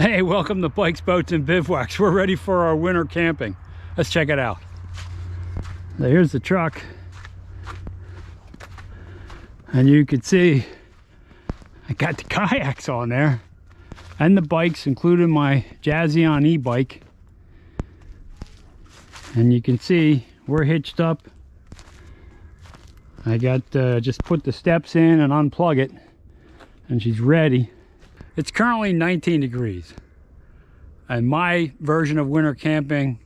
Hey, welcome to Bikes, Boats, and Bivouacs. We're ready for our winter camping. Let's check it out. So here's the truck. And you can see I got the kayaks on there and the bikes, including my Jazzy e-bike. And you can see we're hitched up. I got just put the steps in and unplug it, and she's ready. It's currently 19 degrees, and my version of winter camping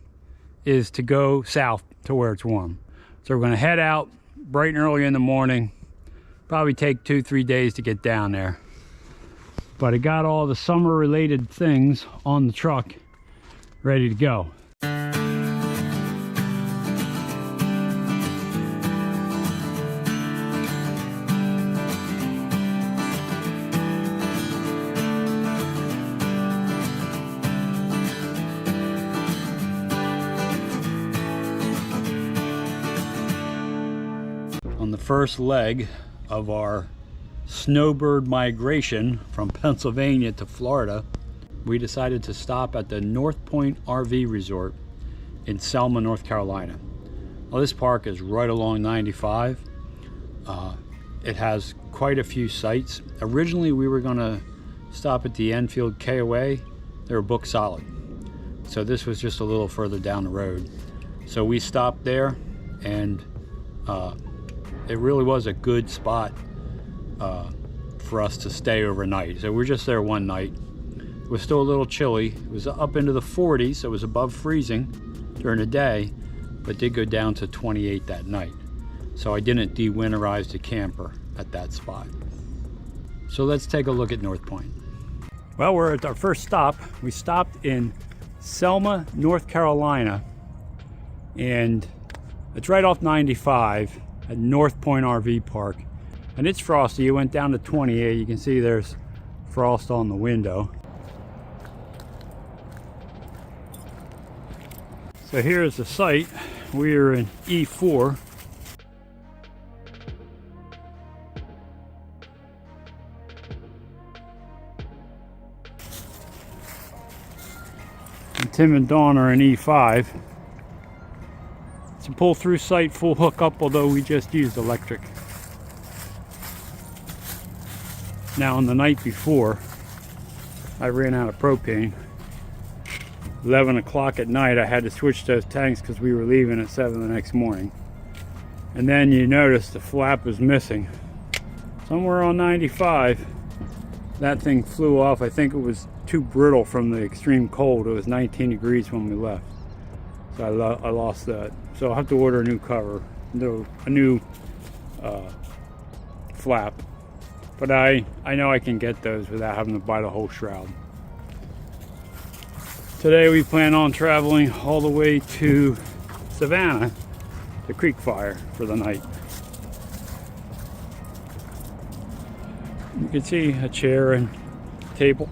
is to go south to where it's warm. So we're going to head out bright and early in the morning. Probably take 2-3 days to get down there, but I got all the summer related things on the truck ready to go. On the first leg of our snowbird migration from Pennsylvania to Florida, we decided to stop at the Pointe RV Resort in Selma, North Carolina. Well, this park is right along 95. It has quite a few sites. Originally, we were going to stop at the Enfield KOA. They were booked solid. So this was just a little further down the road. So we stopped there, and it really was a good spot for us to stay overnight. So we're just there one night. It was still a little chilly. It was up into the 40s, so it was above freezing during the day, but did go down to 28 that night. So I didn't de-winterize the camper at that spot. So let's take a look at North Pointe. Well, we're at our first stop. We stopped in Selma, North Carolina, and it's right off 95 at North Pointe RV Park. And it's frosty. It went down to 28. You can see there's frost on the window. So here's the site. We're in E4. And Tim and Dawn are in E5. It's a pull-through site, full hookup, although we just used electric. Now, on the night before, I ran out of propane. 11 o'clock at night, I had to switch those tanks because we were leaving at 7 the next morning. And then you notice the flap was missing. Somewhere on 95, that thing flew off. I think it was too brittle from the extreme cold. It was 19 degrees when we left. So I lost that. So I'll have to order a new cover, a new flap. But I know I can get those without having to buy the whole shroud. Today we plan on traveling all the way to Savannah, the Creek Fire, for the night. You can see a chair and table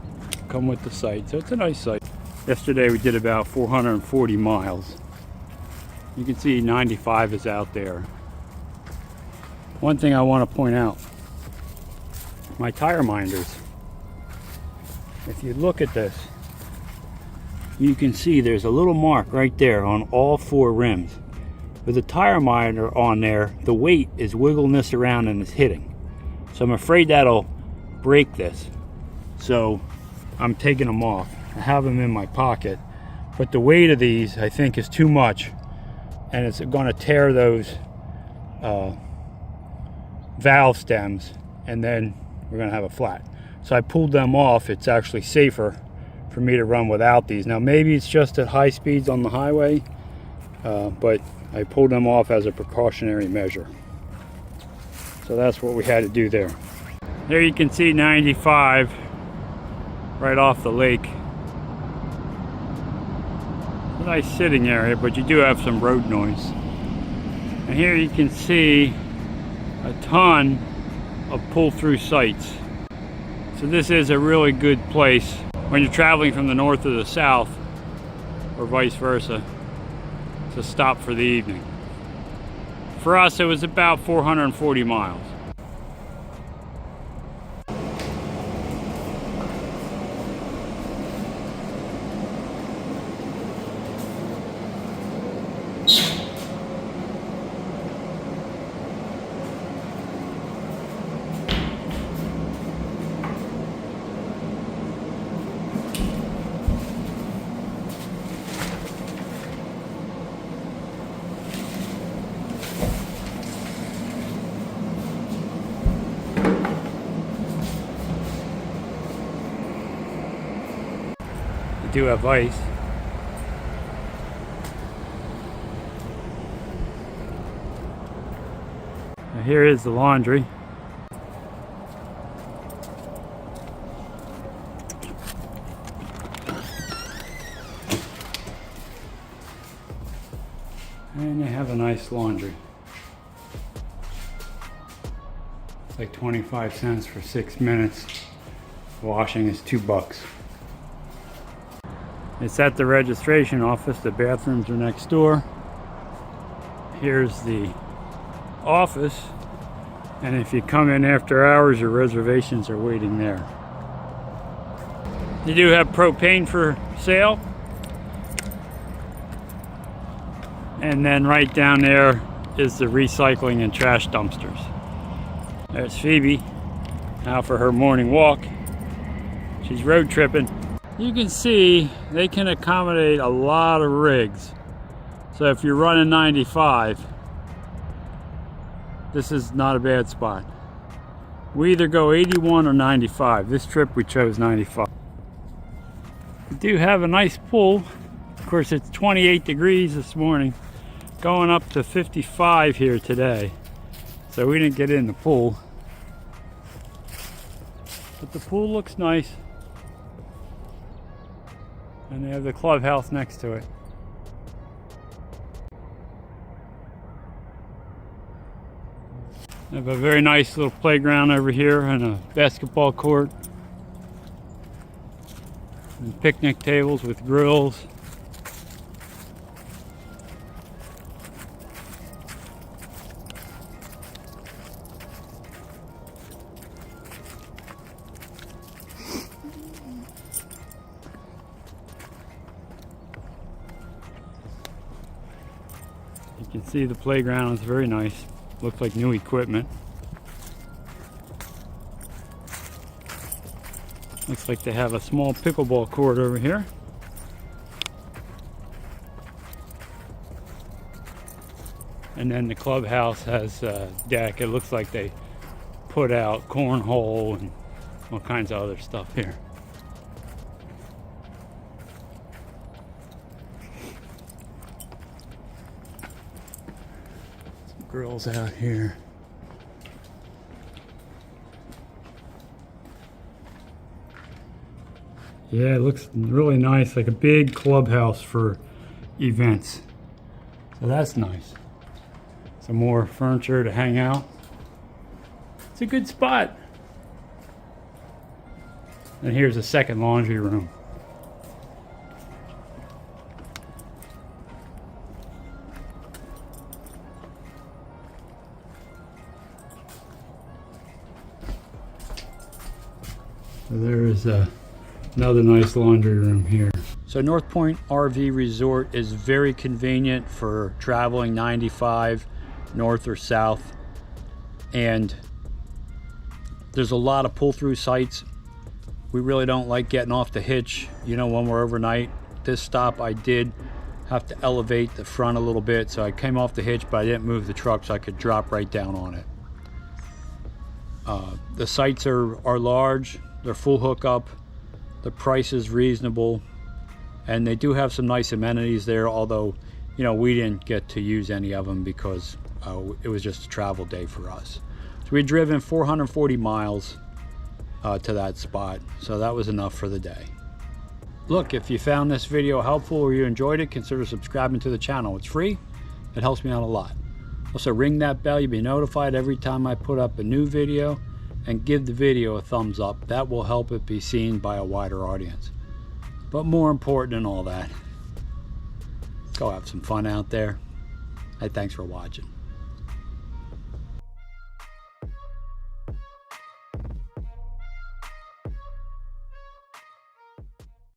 come with the site, so it's a nice site. Yesterday we did about 440 miles. You can see 95 is out there. One thing I want to point out, my tire minders. If you look at this, you can see there's a little mark right there on all 4 rims. With the tire minder on there, the weight is wiggling this around and it's hitting. So I'm afraid that'll break this. So I'm taking them off. I have them in my pocket, but the weight of these I think is too much, and it's going to tear those valve stems, and then we're going to have a flat. So I pulled them off. It's actually safer for me to run without these. Now maybe it's just at high speeds on the highway, but I pulled them off as a precautionary measure. So that's what we had to do there. There you can see 95 right off the lake. A nice sitting area, but you do have some road noise. And here you can see a ton of pull-through sites. So this is a really good place when you're traveling from the north to the south, or vice versa, to stop for the evening. For us, it was about 440 miles. do have ice. Now here is the laundry. And they have a nice laundry. It's like 25 cents for 6 minutes. Washing is $2. It's at the registration office. The bathrooms are next door. Here's the office. And if you come in after hours, your reservations are waiting there. They do have propane for sale. And then right down there is the recycling and trash dumpsters. There's Phoebe, out for her morning walk. She's road tripping. You can see they can accommodate a lot of rigs. So if you're running 95, this is not a bad spot. We either go 81 or 95. This trip we chose 95. We do have a nice pool. Of course, it's 28 degrees this morning. Going up to 55 here today, so we didn't get in the pool, but the pool looks nice, and they have the clubhouse next to it. They have a very nice little playground over here and a basketball court and picnic tables with grills. You can see the playground is very nice. Looks like new equipment. Looks like they have a small pickleball court over here. And then the clubhouse has a deck. It looks like they put out cornhole and all kinds of other stuff here. Girls out here. Yeah, it looks really nice, like a big clubhouse for events. So that's nice. Some more furniture to hang out. It's a good spot. And here's a second laundry room. So there is another nice laundry room here. So North Pointe RV Resort is very convenient for traveling 95 north or south, and there's a lot of pull-through sites. We really don't like getting off the hitch, you know, when we're overnight. This stop I did have to elevate the front a little bit, so I came off the hitch, but I didn't move the truck so I could drop right down on it. The sites are large. They're full hookup, the price is reasonable, and they do have some nice amenities there, although, you know, we didn't get to use any of them because it was just a travel day for us. So we had driven 440 miles to that spot, so that was enough for the day. Look, if you found this video helpful or you enjoyed it, consider subscribing to the channel. It's free, it helps me out a lot. Also, ring that bell, you'll be notified every time I put up a new video, and give the video a thumbs up. That will help it be seen by a wider audience. But more important than all that, go have some fun out there. Hey, thanks for watching.